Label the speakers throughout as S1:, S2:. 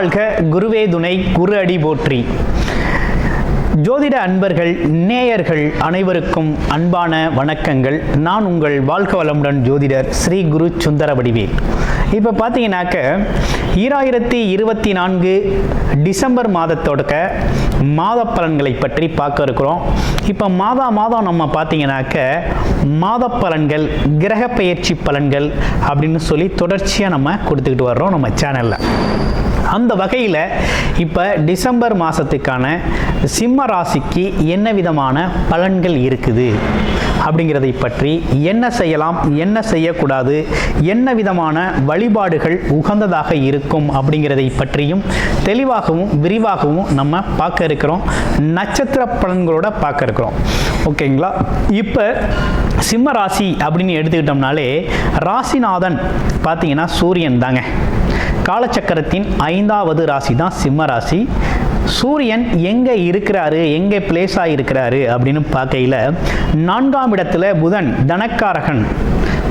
S1: வாழ்க, குருவே துணை, குரு அடி போற்றி. ஜோதிட அன்பர்கள், நேயர்கள் அனைவருக்கும் அன்பான வணக்கங்கள். நான் உங்கள் வாழ்க வளமுடன் ஜோதிடர் ஸ்ரீ குரு சுந்தரவடிவேல். இப்போ பார்த்தீங்கன்னாக்க 2024 டிசம்பர் மாதத்தோட மாத பலன்களை பற்றி பார்க்க இருக்கிறோம். இப்போ மாதம் நம்ம பார்த்தீங்கன்னாக்க மாத பலன்கள், கிரக பெயர்ச்சி பலன்கள் அப்படின்னு சொல்லி தொடர்ச்சியாக நம்ம கொடுத்துக்கிட்டு வர்றோம் நம்ம சேனலில். அந்த வகையில் இப்போ டிசம்பர் மாதத்துக்கான சிம்ம ராசிக்கு என்ன விதமான பலன்கள் இருக்குது அப்படிங்கிறதை பற்றி, என்ன செய்யலாம், என்ன செய்யக்கூடாது, என்ன விதமான வழிபாடுகள் உகந்ததாக இருக்கும் அப்படிங்கிறதை பற்றியும் தெளிவாகவும் விரிவாகவும் நம்ம பார்க்க இருக்கிறோம். நட்சத்திர பலன்களோட பார்க்க இருக்கிறோம். ஓகேங்களா? இப்போ சிம்ம ராசி அப்படின்னு எடுத்துக்கிட்டோம்னாலே ராசிநாதன் பார்த்தீங்கன்னா சூரியன் தாங்க. காலச்சக்கரத்தின் 5வது ராசி தான் சிம்ம ராசி. சூரியன் எங்கே இருக்கிறாரு, எங்கே பிளேஸ் ஆகியிருக்கிறாரு அப்படின்னு பார்க்கையில் 4ஆம் இடத்துல புதன், தனக்காரகன்,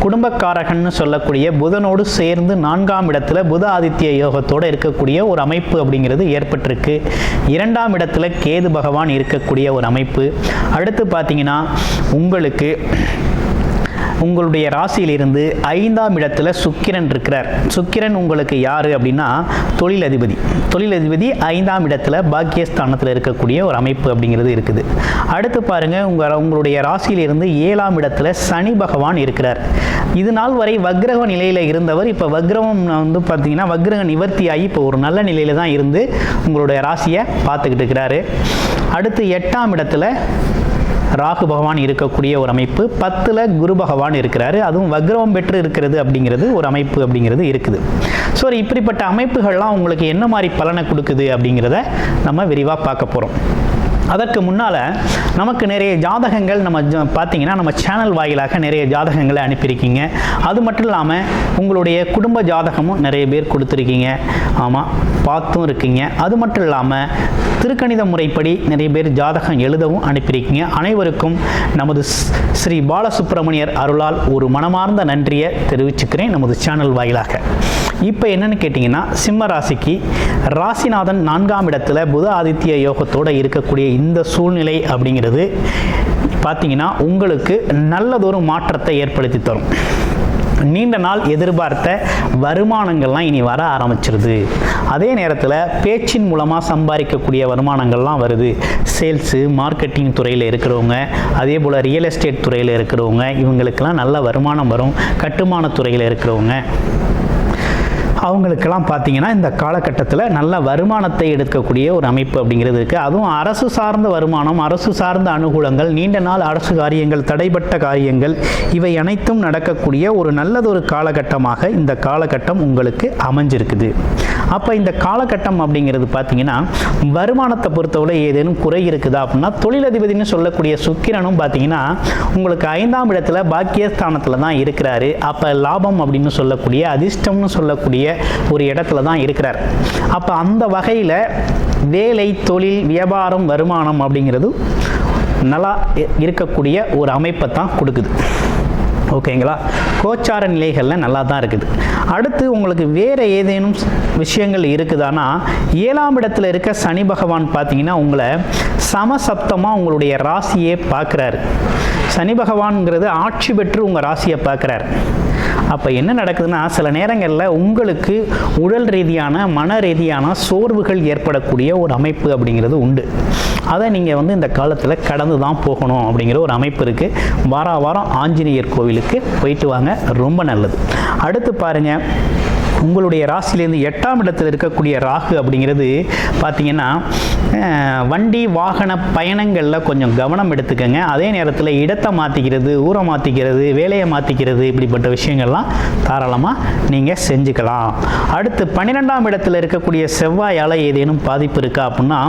S1: குடும்பக்காரகன்னு சொல்லக்கூடிய புதனோடு சேர்ந்து 4ஆம் இடத்துல புத ஆதித்ய யோகத்தோடு இருக்கக்கூடிய ஒரு அமைப்பு அப்படிங்கிறது ஏற்பட்டிருக்கு. 2ஆம் இடத்துல கேது பகவான் இருக்கக்கூடிய ஒரு அமைப்பு. அடுத்து பார்த்தீங்கன்னா உங்களுடைய ராசியிலிருந்து 5ஆம் இடத்துல சுக்கிரன் இருக்கிறார். சுக்கிரன் உங்களுக்கு யார் அப்படின்னா தொழிலதிபதி. 5ஆம் இடத்துல பாக்கியஸ்தானத்தில் இருக்கக்கூடிய ஒரு அமைப்பு அப்படிங்கிறது இருக்குது. அடுத்து பாருங்கள், உங்களுடைய ராசியிலிருந்து 7ஆம் இடத்துல சனி பகவான் இருக்கிறார். இது நாள் வரை வக்ரக நிலையில் இருந்தவர் இப்போ வக்ரகம் பார்த்தீங்கன்னா வக்ரக நிவர்த்தி ஆகி இப்போ ஒரு நல்ல நிலையில் தான் இருந்து உங்களுடைய ராசியை பார்த்துக்கிட்டு இருக்கிறாரு. அடுத்து 8ஆம் இடத்துல ராகு பகவான் இருக்கக்கூடிய ஒரு அமைப்பு. 10ல் குரு பகவான் இருக்கிறாரு. அதுவும் வக்ரவம் பெற்று இருக்கிறது அப்படிங்கிறது ஒரு அமைப்பு அப்படிங்கிறது இருக்குது. ஸோ இப்படிப்பட்ட அமைப்புகள்லாம் உங்களுக்கு என்ன மாதிரி பலனை கொடுக்குது அப்படிங்கிறத நம்ம விரிவாக பார்க்க போகிறோம். அதற்கு முன்னால் நமக்கு நிறைய ஜாதகங்கள் பார்த்தீங்கன்னா நம்ம சேனல் வாயிலாக நிறைய ஜாதகங்களை அனுப்பியிருக்கீங்க. அது மட்டும் இல்லாமல் உங்களுடைய குடும்ப ஜாதகமும் நிறைய பேர் கொடுத்துருக்கீங்க. ஆமாம், பார்த்தும் இருக்கீங்க. அது மட்டும் இல்லாமல் திருக்கணித முறைப்படி நிறைய பேர் ஜாதகம் எழுதவும் அனுப்பியிருக்கீங்க. அனைவருக்கும் நமது ஸ்ரீ பாலசுப்ரமணியர் அருளால் ஒரு மனமார்ந்த நன்றியை தெரிவிச்சுக்கிறேன் நமது சேனல் வாயிலாக. இப்போ என்னன்னு கேட்டிங்கன்னா, சிம்ம ராசிக்கு ராசிநாதன் 4ஆம் இடத்துல புத ஆதித்ய யோகத்தோடு இருக்கக்கூடிய இந்த சூழ்நிலை அப்படிங்கிறது பார்த்தீங்கன்னா உங்களுக்கு நல்லதொரு மாற்றத்தை ஏற்படுத்தி தரும். நீண்ட நாள் எதிர்பார்த்த வருமானங்கள்லாம் இனி வர ஆரம்பிச்சிருது. அதே நேரத்தில் பேச்சின் மூலமாக சம்பாதிக்கக்கூடிய வருமானங்கள்லாம் வருது. சேல்ஸு, மார்க்கெட்டிங் துறையில் இருக்கிறவங்க, அதே போல் ரியல் எஸ்டேட் துறையில் இருக்கிறவங்க, இவங்களுக்கெல்லாம் நல்ல வருமானம் வரும். கட்டுமான துறையில் இருக்கிறவங்க அவங்களுக்கெல்லாம் பார்த்தீங்கன்னா இந்த காலகட்டத்தில் நல்ல வருமானத்தை எடுக்கக்கூடிய ஒரு அமைப்பு அப்படிங்கிறது இருக்குது. அதுவும் அரசு சார்ந்த வருமானம், அரசு சார்ந்த அனுகூலங்கள், நீண்ட நாள் அரசு காரியங்கள், தடைப்பட்ட காரியங்கள், இவை அனைத்தும் நடக்கக்கூடிய ஒரு நல்லதொரு காலகட்டமாக இந்த காலகட்டம் உங்களுக்கு அமைஞ்சிருக்குது. அப்போ இந்த காலகட்டம் அப்படிங்கிறது பார்த்தீங்கன்னா வருமானத்தை பொறுத்தவரை ஏதேனும் குறை இருக்குதா அப்படின்னா, தொழிலதிபதினு சொல்லக்கூடிய சுக்கிரனும் பார்த்தீங்கன்னா உங்களுக்கு 5ஆம் இடத்துல பாக்கியஸ்தானத்தில் தான் இருக்கிறாரு. அப்போ லாபம் அப்படின்னு சொல்லக்கூடிய, அதிர்ஷ்டம்னு சொல்லக்கூடிய ஒரு இடத்துல தான் இருக்கிறார். அப்போ அந்த வகையில் வேலை, தொழில், வியாபாரம், வருமானம் அப்படிங்கிறது நல்லா இருக்கக்கூடிய ஒரு அமைப்பை தான் கொடுக்குது. ஓகேங்களா? கோச்சார நிலைகளில் நல்லா தான் இருக்குது. அடுத்து உங்களுக்கு வேறு ஏதேனும் விஷயங்கள் இருக்குதானா, 7ஆம் இடத்துல இருக்க சனி பகவான் பார்த்தீங்கன்னா உங்களை சமசப்தமாக உங்களுடைய ராசியை பார்க்குறாரு. சனி பகவான்ங்கிறது ஆட்சி பெற்று உங்கள் ராசியை பார்க்குறாரு. அப்போ என்ன நடக்குதுன்னா, சில நேரங்களில் உங்களுக்கு உடல் ரீதியான, மன ரீதியான சோர்வுகள் ஏற்படக்கூடிய ஒரு அமைப்பு அப்படிங்கிறது உண்டு. அதை நீங்கள் இந்த காலத்தில் கடந்து தான் போகணும் அப்படிங்கிற ஒரு அமைப்பு இருக்குது. வாரம் ஆஞ்சநேயர் கோவிலுக்கு போயிட்டு வாங்க, ரொம்ப நல்லது. அடுத்து பாருங்கள், உங்களுடைய ராசியிலேருந்து 8ஆம் இடத்தில் இருக்கக்கூடிய ராகு அப்படிங்கிறது பார்த்தீங்கன்னா வண்டி வாகன பயணங்களில் கொஞ்சம் கவனம் எடுத்துக்கங்க. அதே நேரத்தில் இடத்தை மாற்றிக்கிறது, ஊரை மாற்றிக்கிறது, வேலையை மாற்றிக்கிறது, இப்படிப்பட்ட விஷயங்கள்லாம் தாராளமாக நீங்கள் செஞ்சுக்கலாம். அடுத்து 12ஆம் இடத்தில் இருக்கக்கூடிய செவ்வாயால் ஏதேனும் பாதிப்பு இருக்கா அப்படின்னா,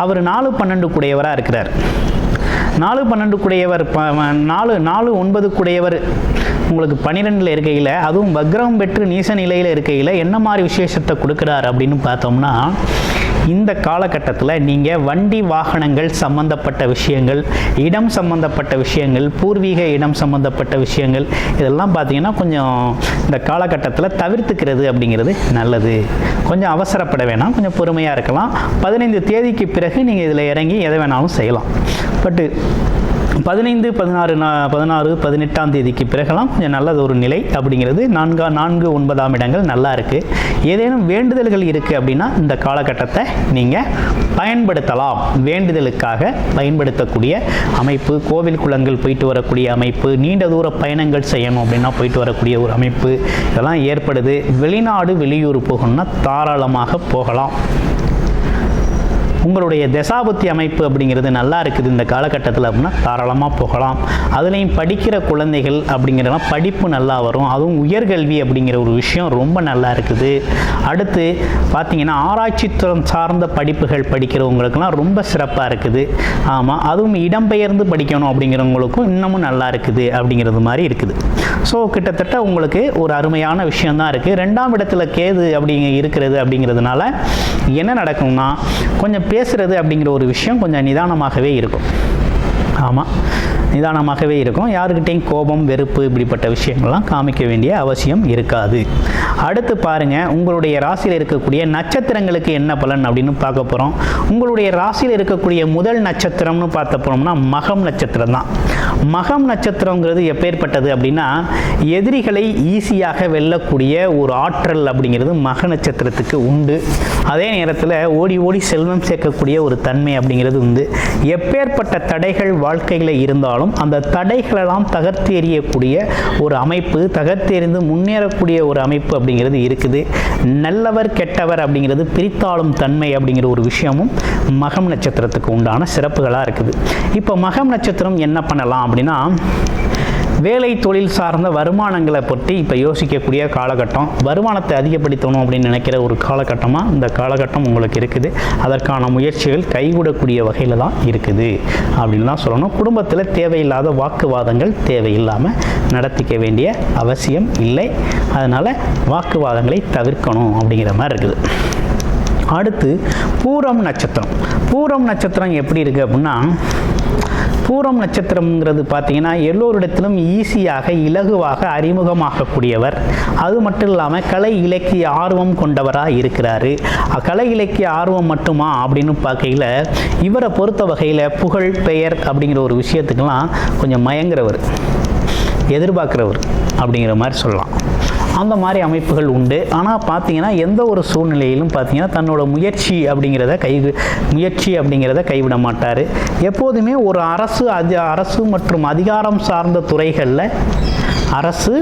S1: அவர் 4-12 கூடையவராக இருக்கிறார். 4-12 கூடையவர், 4-9 கூடையவர் உங்களுக்கு 12ல் இருக்கையில், அதுவும் வக்ரம் பெற்று நீச நிலையில் இருக்கையில் என்ன மாதிரி விசேஷத்தை கொடுக்குறார் அப்படின்னு பார்த்தோம்னா, இந்த காலகட்டத்தில் நீங்கள் வண்டி வாகனங்கள் சம்பந்தப்பட்ட விஷயங்கள், இடம் சம்பந்தப்பட்ட விஷயங்கள், பூர்வீக இடம் சம்பந்தப்பட்ட விஷயங்கள், இதெல்லாம் பார்த்தீங்கன்னா கொஞ்சம் இந்த காலகட்டத்தில் தவிர்த்துக்கிறது அப்படிங்கிறது நல்லது. கொஞ்சம் அவசரப்பட வேணாம், கொஞ்சம் பொறுமையாக இருக்கலாம். 15 தேதிக்கு பிறகு நீங்கள் இதில் இறங்கி எதை வேணாலும் செய்யலாம். பட்டு 15, 16, 18ஆம் தேதிக்கு பிறகெல்லாம் கொஞ்சம் நல்லது ஒரு நிலை அப்படிங்கிறது. 4, 9ஆம் இடங்கள் நல்லா இருக்குது. ஏதேனும் வேண்டுதல்கள் இருக்குது அப்படின்னா இந்த காலகட்டத்தை நீங்கள் பயன்படுத்தலாம். வேண்டுதலுக்காக பயன்படுத்தக்கூடிய அமைப்பு, கோவில் குளங்கள் போயிட்டு வரக்கூடிய அமைப்பு, நீண்ட தூர பயணங்கள் செய்யணும் அப்படின்னா போயிட்டு வரக்கூடிய ஒரு அமைப்பு இதெல்லாம் ஏற்படுது. வெளிநாடு வெளியூர் போகணும்னா தாராளமாக போகலாம். உங்களுடைய தசாபுத்தி அமைப்பு அப்படிங்கிறது நல்லா இருக்குது இந்த காலகட்டத்தில் அப்படின்னா தாராளமாக போகலாம். அதுலேயும் படிக்கிற குழந்தைகள் அப்படிங்கிறனா படிப்பு நல்லா வரும். அதுவும் உயர்கல்வி அப்படிங்கிற ஒரு விஷயம் ரொம்ப நல்லா இருக்குது. அடுத்து பார்த்திங்கன்னா ஆராய்ச்சி துறை சார்ந்த படிப்புகள் படிக்கிறவங்களுக்கெல்லாம் ரொம்ப சிறப்பாக இருக்குது. ஆமாம், அதுவும் இடம்பெயர்ந்து படிக்கணும் அப்படிங்கிறவங்களுக்கும் இன்னமும் நல்லா இருக்குது அப்படிங்கிறது மாதிரி இருக்குது. ஸோ கிட்டத்தட்ட உங்களுக்கு ஒரு அருமையான விஷயந்தான் இருக்குது. 2ஆம் இடத்துல கேது இருக்கிறது அப்படிங்கிறதுனால என்ன நடக்கும்னா, கொஞ்சம் பேசுகிறது அப்படிங்கிற ஒரு விஷயம் கொஞ்சம் நிதானமாகவே இருக்கும். ஆமாம், நிதானமாகவே இருக்கும். யாருக்கிட்டையும் கோபம், வெறுப்பு இப்படிப்பட்ட விஷயங்கள்லாம் காமிக்க வேண்டிய அவசியம் இருக்காது. அடுத்து பாருங்கள், உங்களுடைய ராசியில் இருக்கக்கூடிய நட்சத்திரங்களுக்கு என்ன பலன் அப்படின்னு பார்க்க போகிறோம். உங்களுடைய ராசியில் இருக்கக்கூடிய முதல் நட்சத்திரம்னு பார்த்த போனோம்னா மகம் நட்சத்திரம் தான். மகம் நட்சத்திரங்கிறது எப்பேற்பட்டது அப்படின்னா, எதிரிகளை ஈஸியாக வெல்லக்கூடிய ஒரு ஆற்றல் அப்படிங்கிறது மக நட்சத்திரத்துக்கு உண்டு. அதே நேரத்தில் ஓடி ஓடி செல்வம் சேர்க்கக்கூடிய ஒரு தன்மை அப்படிங்கிறது உண்டு. எப்பேற்பட்ட தடைகள் வாழ்க்கையில் இருந்தாலும் அந்த தடைகளெல்லாம் தகர்த்து எறியக்கூடிய ஒரு அமைப்பு, தகர்த்து எறிந்து முன்னேறக்கூடிய ஒரு அமைப்பு அப்படிங்கிறது இருக்குது. நல்லவர் கெட்டவர் அப்படிங்கிறது பிரித்தாளும் தன்மை அப்படிங்கிற ஒரு விஷயமும் மகம் நட்சத்திரத்துக்கு உண்டான சிறப்புகளாக இருக்குது. இப்போ மகம் நட்சத்திரம் என்ன பண்ணலாம் அப்படின்னா, வேலை தொழில் சார்ந்த வருமானங்களை பற்றி இப்போ யோசிக்கக்கூடிய காலகட்டம். வருமானத்தை அதிகப்படுத்தணும் அப்படின்னு நினைக்கிற ஒரு காலகட்டமாக இந்த காலகட்டம் உங்களுக்கு இருக்குது. அதற்கான முயற்சிகள் கைகூடக்கூடிய வகையில் தான் இருக்குது அப்படின்னு தான் சொல்லணும். குடும்பத்தில் தேவையில்லாத வாக்குவாதங்கள் தேவையில்லாமல் நடத்திக்க வேண்டிய அவசியம் இல்லை. அதனால் வாக்குவாதங்களை தவிர்க்கணும் அப்படிங்கிற மாதிரி இருக்குது. அடுத்து பூரம் நட்சத்திரம். பூரம் நட்சத்திரம் எப்படி இருக்குது அப்படின்னா, பூரம் நட்சத்திரம்ங்கிறது பார்த்தீங்கன்னா எல்லோரிடத்திலும் ஈஸியாக இலகுவாக அறிமுகமாகக்கூடியவர். அது மட்டும் இல்லாமல் கலை இலக்கிய ஆர்வம் கொண்டவராக இருக்கிறாரு. கலை இலக்கிய ஆர்வம் மட்டுமா அப்படின்னு பார்க்கையில் இவரை பொறுத்த வகையில் புகழ், பெயர் அப்படிங்கிற ஒரு விஷயத்துக்கெல்லாம் கொஞ்சம் மயங்குறவர், எதிர்பார்க்குறவர் அப்படிங்கிற மாதிரி சொல்லலாம். அந்த மாதிரி அமைப்புகள் உண்டு. ஆனால் பார்த்தீங்கன்னா எந்த ஒரு சூழ்நிலையிலும் பார்த்தீங்கன்னா தன்னோட முயற்சி அப்படிங்கிறத கைவிட மாட்டார். எப்போதுமே ஒரு அரசு மற்றும் அதிகாரம் சார்ந்த துறைகளில், அரசு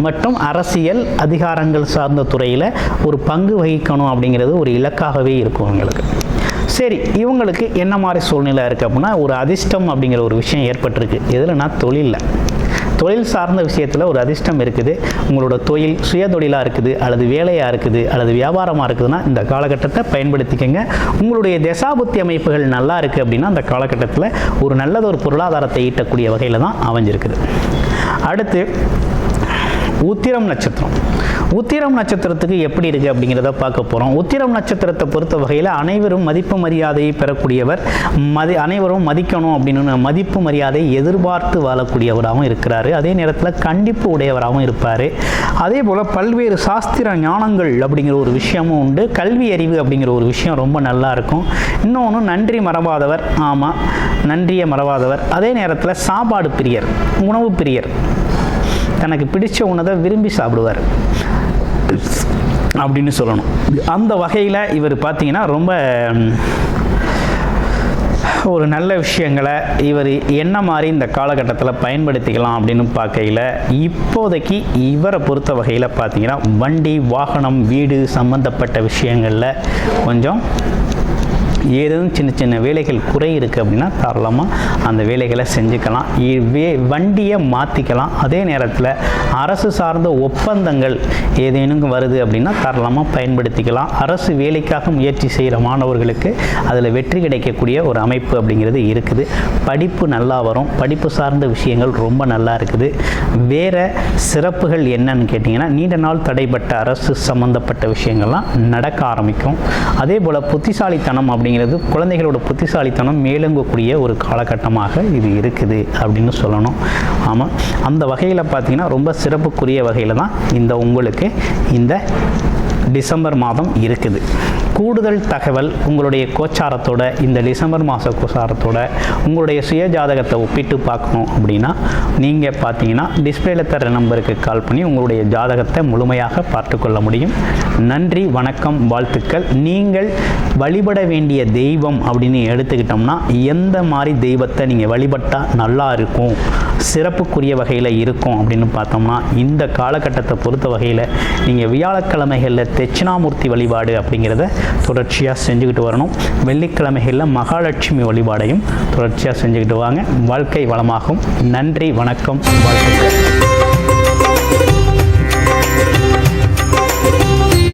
S1: மற்றும் அரசியல் அதிகாரங்கள் சார்ந்த துறையில் ஒரு பங்கு வகிக்கணும் அப்படிங்கிறது ஒரு இலக்காகவே இருக்கும் அவங்களுக்கு. சரி, இவங்களுக்கு என்ன மாதிரி சூழ்நிலை இருக்குது அப்படின்னா, ஒரு அதிர்ஷ்டம் அப்படிங்கிற ஒரு விஷயம் ஏற்பட்டிருக்கு. எதுலன்னா தொழில் சார்ந்த விஷயத்தில் ஒரு அதிர்ஷ்டம் இருக்குது. உங்களோட தொழில் சுய தொழிலாக இருக்குது, அல்லது வேலையாக இருக்குது, அல்லது வியாபாரமாக இருக்குதுன்னா இந்த காலகட்டத்தை பயன்படுத்திக்கங்க. உங்களுடைய தசாபுத்தி அமைப்புகள் நல்லா இருக்குது அப்படின்னா அந்த காலகட்டத்தில் ஒரு நல்லதொரு பொருளாதாரத்தை ஈட்டக்கூடிய வகையில் தான் அமைஞ்சிருக்குது. அடுத்து உத்திரம் நட்சத்திரம். உத்திரம் நட்சத்திரத்துக்கு எப்படி இருக்குது அப்படிங்கிறத பார்க்க போகிறோம். உத்திரம் நட்சத்திரத்தை பொறுத்த வகையில் அனைவரும் மதிப்பு மரியாதையை பெறக்கூடியவர். அனைவரும் மதிக்கணும் அப்படின்னு மதிப்பு மரியாதையை எதிர்பார்த்து வாழக்கூடியவராகவும் இருக்கிறாரு. அதே நேரத்தில் கண்டிப்பு உடையவராகவும் இருப்பார். அதே போல் பல்வேறு சாஸ்திர ஞானங்கள் அப்படிங்கிற ஒரு விஷயமும் உண்டு. கல்வி அறிவு அப்படிங்கிற ஒரு விஷயம் ரொம்ப நல்லா இருக்கும். இன்னொன்று நன்றி மறவாதவர். ஆமாம், நன்றியை மறவாதவர். அதே நேரத்தில் சாப்பாடு பிரியர், உணவு பிரியர். தனக்கு பிடிச்ச உணவை விரும்பி சாப்பிடுவார் அப்படின்னு சொல்லணும். அந்த வகையில் இவர் பார்த்தீங்கன்னா ரொம்ப ஒரு நல்ல விஷயங்களை இவர் என்ன மாதிரி இந்த காலகட்டத்தில் பயன்படுத்திக்கலாம் அப்படின்னு பார்க்கையில், இப்போதைக்கு இவரை பொறுத்த வகையில் பார்த்தீங்கன்னா வண்டி, வாகனம், வீடு சம்பந்தப்பட்ட விஷயங்களில் கொஞ்சம் ஏதும் சின்ன சின்ன வேலைகள் குறை இருக்குது அப்படின்னா தாராளமாக அந்த வேலைகளை செஞ்சுக்கலாம். வண்டியை மாற்றிக்கலாம். அதே நேரத்தில் அரசு சார்ந்த ஒப்பந்தங்கள் ஏதேனும் வருது அப்படின்னா தாராளமாக பயன்படுத்திக்கலாம். அரசு வேலைக்காக முயற்சி செய்கிற மாணவர்களுக்கு அதில் வெற்றி கிடைக்கக்கூடிய ஒரு அமைப்பு அப்படிங்கிறது இருக்குது. படிப்பு நல்லா வரும். படிப்பு சார்ந்த விஷயங்கள் ரொம்ப நல்லா இருக்குது. வேறு சிறப்புகள் என்னன்னு கேட்டிங்கன்னா, நீண்ட நாள் தடைப்பட்ட அரசு சம்மந்தப்பட்ட விஷயங்கள்லாம் நடக்க ஆரம்பிக்கும். அதே போல் புத்திசாலித்தனம் அப்படிங்கிறது, குழந்தைகளோட புத்திசாலித்தனம் மேலோங்கக்கூடிய ஒரு காலகட்டமாக இது இருக்குது அப்படின்னு சொல்லணும். ஆமாம், அந்த வகையில் பார்த்திங்கன்னா ரொம்ப சிறப்புக்குரிய வகையில் தான் உங்களுக்கு இந்த டிசம்பர் மாதம் இருக்குது. கூடுதல் தகவல் உங்களுடைய கோச்சாரத்தோட, இந்த டிசம்பர் மாத கோச்சாரத்தோட உங்களுடைய சுய ஜாதகத்தை ஒப்பிட்டு பார்க்கணும் அப்படின்னா நீங்கள் பார்த்தீங்கன்னா டிஸ்பிளேல தர நம்பருக்கு கால் பண்ணி உங்களுடைய ஜாதகத்தை முழுமையாக பார்த்து கொள்ள முடியும். நன்றி, வணக்கம், வாழ்த்துக்கள். நீங்கள் வழிபட வேண்டிய தெய்வம் அப்படின்னு எடுத்துக்கிட்டோம்னா எந்த மாதிரி தெய்வத்தை நீங்கள் வழிபட்டால் நல்லா இருக்கும், சிறப்புக்குரிய வகையில் இருக்கும் அப்படின்னு பார்த்தோம்னா, இந்த காலகட்டத்தை பொறுத்த வகையில் நீங்கள் வியாழக்கிழமைகளில் தட்சிணாமூர்த்தி வழிபாடு அப்படிங்கிறத தொடர்ச்சியாக செஞ்சுக்கிட்டு வரணும். வெள்ளிக்கிழமைகளில் மகாலட்சுமி வழிபாடையும் தொடர்ச்சியாக செஞ்சுக்கிட்டு வாங்க. வாழ்க்கை வளமாகும். நன்றி, வணக்கம், வாழ்த்துக்கள்.